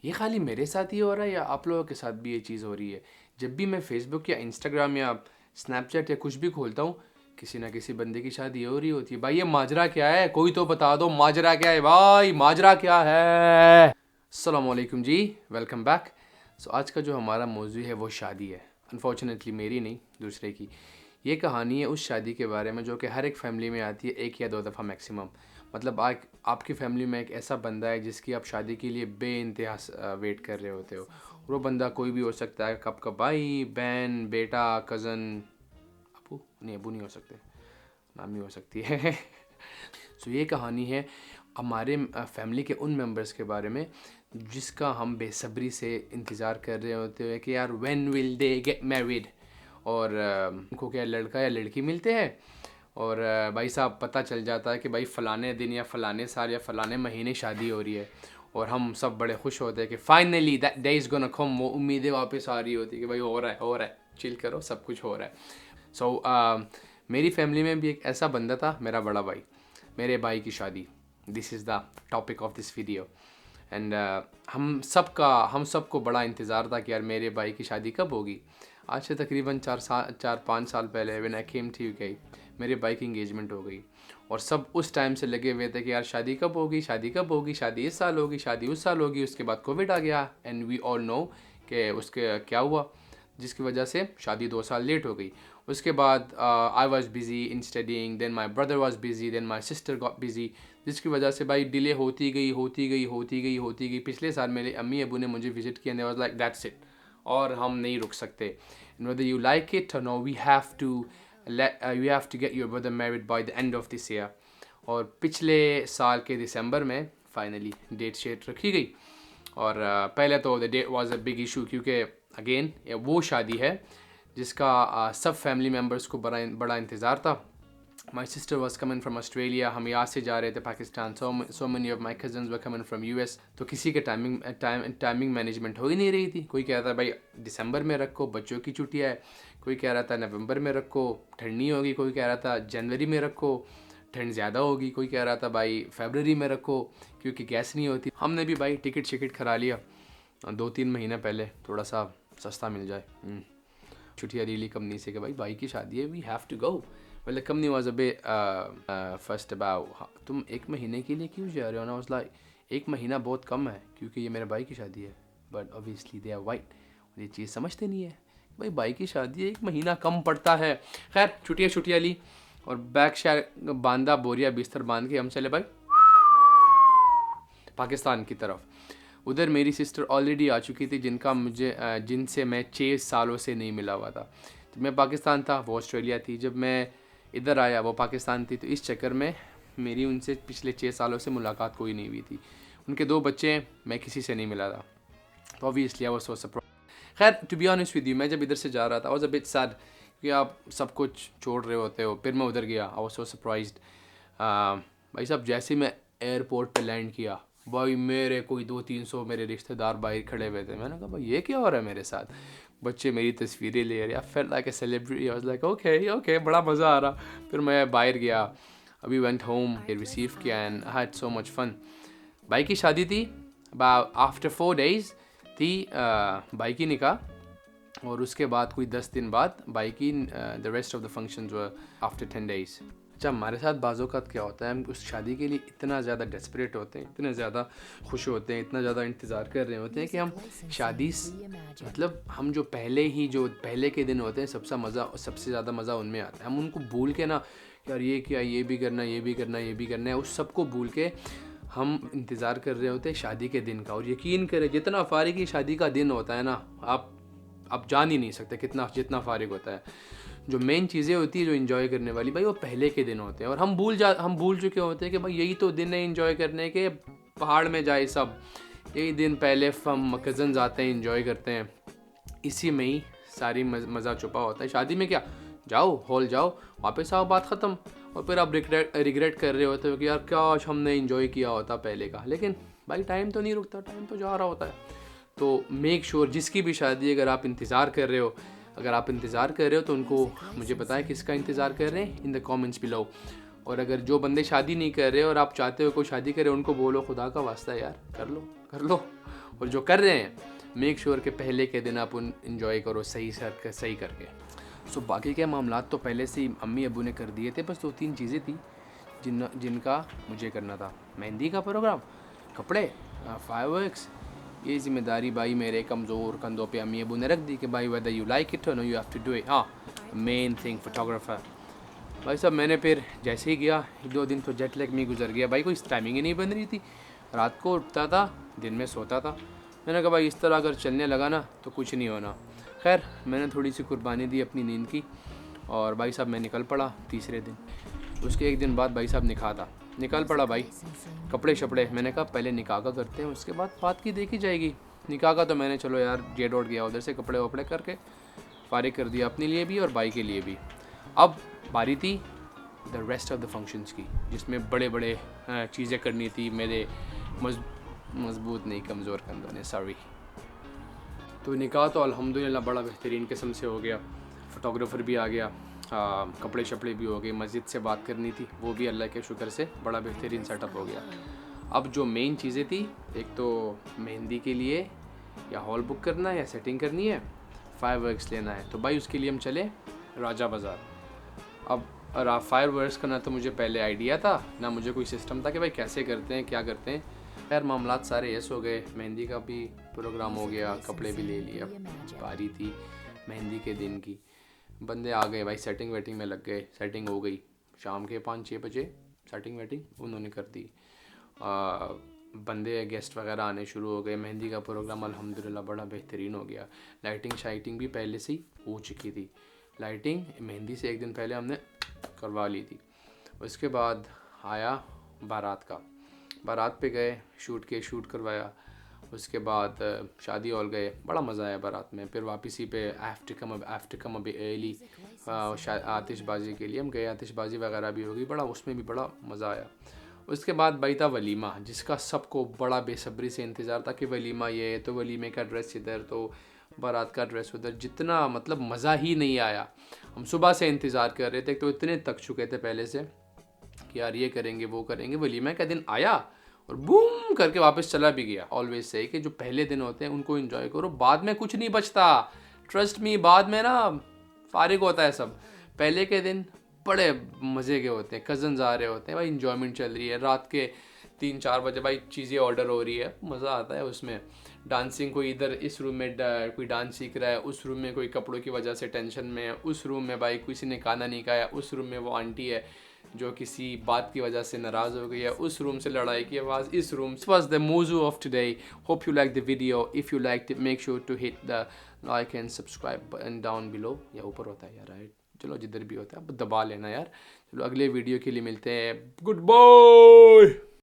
ये खाली मेरे साथ ही हो रहा है या आप लोगों के साथ भी ये चीज़ हो रही है? जब भी मैं फेसबुक या इंस्टाग्राम या स्नैपचैट या कुछ भी खोलता हूँ, किसी ना किसी बंदे की शादी हो रही होती है। भाई ये माजरा क्या है? कोई तो बता दो, माजरा क्या है भाई, माजरा क्या है? अस्सलाम वालेकुम जी, वेलकम बैक। सो आज का जो हमारा मौजू है वो शादी है। अनफॉर्चुनेटली मेरी नहीं, दूसरे की। ये कहानी है उस शादी के बारे में जो कि हर एक फैमिली में आती है, एक या दो दफ़ा मैक्सिमम। मतलब आज आपकी फैमिली में एक ऐसा बंदा है जिसकी आप शादी के लिए बेइंतहा वेट कर रहे होते हो। और वो बंदा कोई भी हो सकता है, कब का भाई, बहन, बेटा, कज़न, अबू नहीं, अबू नहीं हो सकते, मामी हो सकती है। सो ये कहानी है हमारे फैमिली के उन मेंबर्स के बारे में जिसका हम बेसब्री से इंतज़ार कर रहे होते हैं कि यार when will they get married. और उनको क्या लड़का या लड़की मिलते हैं और भाई साहब पता चल जाता है कि भाई फ़लाने दिन या फ़लाने साल या फ़लाने महीने शादी हो रही है। और हम सब बड़े खुश होते हैं कि finally that day is gonna come. वो उम्मीदें वापस आ रही होती है कि भाई हो रहा है, हो रहा है, चिल करो, सब कुछ हो रहा है। सो मेरी फैमिली में भी एक ऐसा बंदा था, मेरा बड़ा भाई, मेरे भाई की शादी। This is the topic of this video. And हम सबको बड़ा इंतज़ार था कि यार मेरे भाई की शादी कब होगी। आज से तकरीबन 4-5 साल पहले when I came to UK, मेरे भाई की इंगेजमेंट हो गई। और सब उस टाइम से लगे हुए थे कि यार शादी कब होगी, शादी कब होगी, शादी इस साल होगी, शादी उस साल होगी। उसके बाद कोविड आ गया एंड वी ऑल नो कि उसके क्या हुआ, जिसकी वजह से शादी 2 साल लेट हो गई। उसके बाद I was busy in studying, then my brother was busy, then my sister got busy, जिसकी वजह से भाई डिले होती गई। पिछले साल मेरे अम्मी अबू ने मुझे विजिट किया and was like that's it, और हम नहीं रुक सकते। whether you like it or no, we have to you have to get your brother married by the end of this year। और पिछले साल के दिसंबर में फाइनली डेट शेट रखी गई। और पहले तो the date was a big issue क्योंकि अगेन वो शादी है जिसका सब फैमिली मेम्बर्स को बड़ा इंतज़ार था। My sister was coming from Australia, हम यहाँ से जा रहे थे Pakistan. So many of my cousins were coming from US. तो किसी के टाइमिंग मैनेजमेंट हो ही नहीं रही थी। कोई कह रहा था भाई दिसंबर में रखो, बच्चों की छुट्टियाँ है। कोई कह रहा था नवंबर में रखो, ठंड नहीं होगी। कोई कह रहा था जनवरी में रखो, ठंड ज़्यादा होगी। कोई कह रहा था भाई फरवरी में रखो क्योंकि गैस नहीं होती। हमने भी भाई टिकट शिकट करा लिया 2-3 महीने पहले, थोड़ा सा सस्ता मिल जाए। छुट्टियाँ ली कंपनी से कि भाई की शादी है, वी हैव टू गो। मतलब company was a bay first about, तुम 1 महीने के लिए क्यों जा रहे हो ना। वाज लाइक 1 महीना बहुत कम है क्योंकि ये मेरे भाई की शादी है। But obviously they are white, ये चीज़ समझते नहीं है। भाई की शादी है, 1 महीना कम पड़ता है। खैर छुट्टियाँ ली और बैग शैग बांधा, बोरिया बिस्तर बांध के हम चले भाई पाकिस्तान की तरफ। उधर मेरी सिस्टर ऑलरेडी आ चुकी थी जिनसे मैं 6 सालों से नहीं मिला हुआ था। जब मैं पाकिस्तान था वो ऑस्ट्रेलिया थी, जब मैं इधर आया वो पाकिस्तान थी। तो इस चक्कर में मेरी उनसे पिछले 6 सालों से मुलाकात कोई नहीं हुई थी। उनके 2 बच्चे हैं, मैं किसी से नहीं मिला था। तो obviously I was so surprised. खैर to be honest with you, मैं जब इधर से जा रहा था I was a bit sad कि आप सब कुछ छोड़ रहे होते हो। फिर मैं उधर गया, आई वाज सो सरप्राइज्ड। भाई साहब जैसे मैं एयरपोर्ट पे लैंड किया, भाई मेरे कोई 200-300 मेरे रिश्तेदार बाहर खड़े हुए थे। मैंने कहा भाई ये क्या हो रहा है मेरे साथ। बच्चे मेरी तस्वीरें ले रहे, I felt like a celebrity. I was like okay बड़ा मज़ा आ रहा। फिर मैं बाहर गया, अभी वेंट होम, रिसीव किया and I had so much fun. भाई की शादी थी, आफ्टर 4 days थी भाई की निकाह। और उसके बाद कोई 10 दिन बाद भाई की the rest of the functions were after 10 days। अच्छा हमारे साथ बाज़ोक़ात क्या होता है, हम उस शादी के लिए इतना ज़्यादा डेस्परेट होते हैं, इतने ज़्यादा खुश होते हैं, इतना ज़्यादा इंतज़ार कर रहे होते हैं कि हम मतलब हम जो पहले के दिन होते हैं सबसे ज़्यादा मज़ा उनमें आता है। हम उनको भूल के ना यार ये क्या, ये भी करना है, उस सबको भूल के हम इंतज़ार कर रहे होते हैं शादी के दिन का। और यकीन करें जितना फारिग शादी का दिन होता है ना, आप जान ही नहीं सकते जितना फारिग होता है। जो मेन चीज़ें होती है जो एंजॉय करने वाली, भाई वो पहले के दिन होते हैं। और हम भूल चुके होते हैं कि भाई यही तो दिन है एंजॉय करने के, पहाड़ में जाए सब। यही दिन पहले हम कज़न्स आते हैं, एंजॉय करते हैं, इसी में ही सारी मज़ा छुपा होता है। शादी में क्या, जाओ हॉल जाओ, वापस आओ, बात ख़त्म। और फिर आप रिग्रेट कर रहे होते हो कि यार काश हमने एंजॉय किया होता पहले का। लेकिन भाई टाइम तो नहीं रुकता, टाइम तो जा रहा होता है। तो मेक श्योर जिसकी भी शादी अगर आप इंतज़ार कर रहे हो तो उनको मुझे बताएं किसका इंतज़ार कर रहे हैं इन द कमेंट्स बिलो। और अगर जो बंदे शादी नहीं कर रहे और आप चाहते हो कोई शादी करे, उनको बोलो खुदा का वास्ता यार कर लो और जो कर रहे हैं मेक श्योर के पहले के दिन आप उन इन्जॉय करो सही करके। सो बाकी के मामलात तो पहले से ही अम्मी अबू ने कर दिए थे, बस 2-3 चीज़ें थी जिनका मुझे करना था। मेहंदी का प्रोग्राम, कपड़े, फायरवर्क्स, ये जिम्मेदारी भाई मेरे कमज़ोर कंधों पे अम्मी अबू ने रख दी कि भाई वेदर यू लाइक इट और no you have to do it. हाँ, मेन थिंग फोटोग्राफर भाई साहब, मैंने फिर जैसे ही गया 1-2 दिन तो जेट लैग में गुजर गया भाई, कोई टाइमिंग ही नहीं बन रही थी। रात को उठता था, दिन में सोता था। मैंने कहा भाई इस तरह अगर चलने लगा ना तो कुछ नहीं होना। खैर मैंने थोड़ी सी कुर्बानी दी अपनी नींद की और भाई साहब मैं निकल पड़ा तीसरे दिन। उसके 1 दिन बाद भाई साहब निकाह था, निकल पड़ा भाई, कपड़े शपड़े। मैंने कहा पहले निकाह का करते हैं, उसके बाद बात की देखी जाएगी। निकाह का तो मैंने चलो यार जेड रोड गया, उधर से कपड़े वपड़े करके फारिग कर दिया अपने लिए भी और भाई के लिए भी। अब बारी थी the rest of the functions की, जिसमें बड़े बड़े चीज़ें करनी थी मेरे मजबूत नहीं कमज़ोर कंधों ने, सॉरी। तो निकाह तो अल्हम्दुलिल्लाह बड़ा बेहतरीन किस्म से हो गया, फ़ोटोग्राफ़र भी आ गया, कपड़े शपड़े भी हो गए, मस्जिद से बात करनी थी वो भी अल्लाह के शुक्र से बड़ा बेहतरीन सेटअप हो गया। अब जो मेन चीज़ें थी, एक तो मेहंदी के लिए या हॉल बुक करना है या सेटिंग करनी है, फायरवर्क्स लेना है, तो भाई उसके लिए हम चले राजा बाज़ार। अब फायरवर्क्स का ना तो मुझे पहले आइडिया था ना मुझे कोई सिस्टम था कि भाई कैसे करते हैं क्या करते हैं। खैर मामलात सारे यस हो गए, मेहंदी का भी प्रोग्राम हो गया, कपड़े भी ले लिए। बारी थी मेहंदी के दिन की, बंदे आ गए भाई, सेटिंग वेटिंग में लग गए, सेटिंग हो गई शाम के 5-6 बजे, सेटिंग वेटिंग उन्होंने कर दी। बंदे गेस्ट वगैरह आने शुरू हो गए, मेहंदी का प्रोग्राम अल्हम्दुलिल्लाह बड़ा बेहतरीन हो गया। लाइटिंग शाइटिंग भी पहले से ही हो चुकी थी, लाइटिंग मेहंदी से 1 दिन पहले हमने करवा ली थी। उसके बाद आया बारात का, बारात पे गए, शूट करवाया। उसके बाद शादी हॉल गए, बड़ा मज़ा आया बारात में। फिर वापसी पे आफ्टर कम अभी अर्ली आतिशबाजी के लिए हम गए, आतिशबाजी वगैरह भी होगी, बड़ा उसमें भी बड़ा मज़ा आया। उसके बाद भाई था वलीमा, जिसका सबको बड़ा बेसब्री से इंतज़ार था कि वलीमा ये तो वलीमे का ड्रेस इधर तो बारात का ड्रेस उधर, जितना मतलब मज़ा ही नहीं आया। हम सुबह से इंतज़ार कर रहे थे, तो इतने थक चुके थे पहले से कि यार ये करेंगे वो करेंगे। वलीमा का दिन आया और बूम करके वापस चला भी गया। ऑलवेज से कि जो पहले दिन होते हैं उनको एंजॉय करो, बाद में कुछ नहीं बचता, ट्रस्ट मी, बाद में ना फारिग होता है सब। पहले के दिन बड़े मज़े के होते हैं, कज़न्स आ रहे होते हैं भाई, इंजॉयमेंट चल रही है, रात के 3-4 बजे भाई चीज़ें ऑर्डर हो रही है, मज़ा आता है उसमें। डांसिंग, कोई इधर इस रूम में कोई डांस सीख रहा है, उस रूम में कोई कपड़ों की वजह से टेंशन में है, उस रूम में भाई किसी ने खाना नहीं खाया, उस रूम में वो आंटी है जो किसी बात की वजह से नाराज़ हो गई है, उस रूम से लड़ाई की आवाज़ इस रूम। दिस वाज द मौजू of today. Hope you like the video. If you like it make sure to hit the like and subscribe button down below, या ऊपर होता है यार, राइट, चलो जिधर भी होता है अब दबा लेना यार। चलो अगले वीडियो के लिए मिलते हैं, गुड बाय।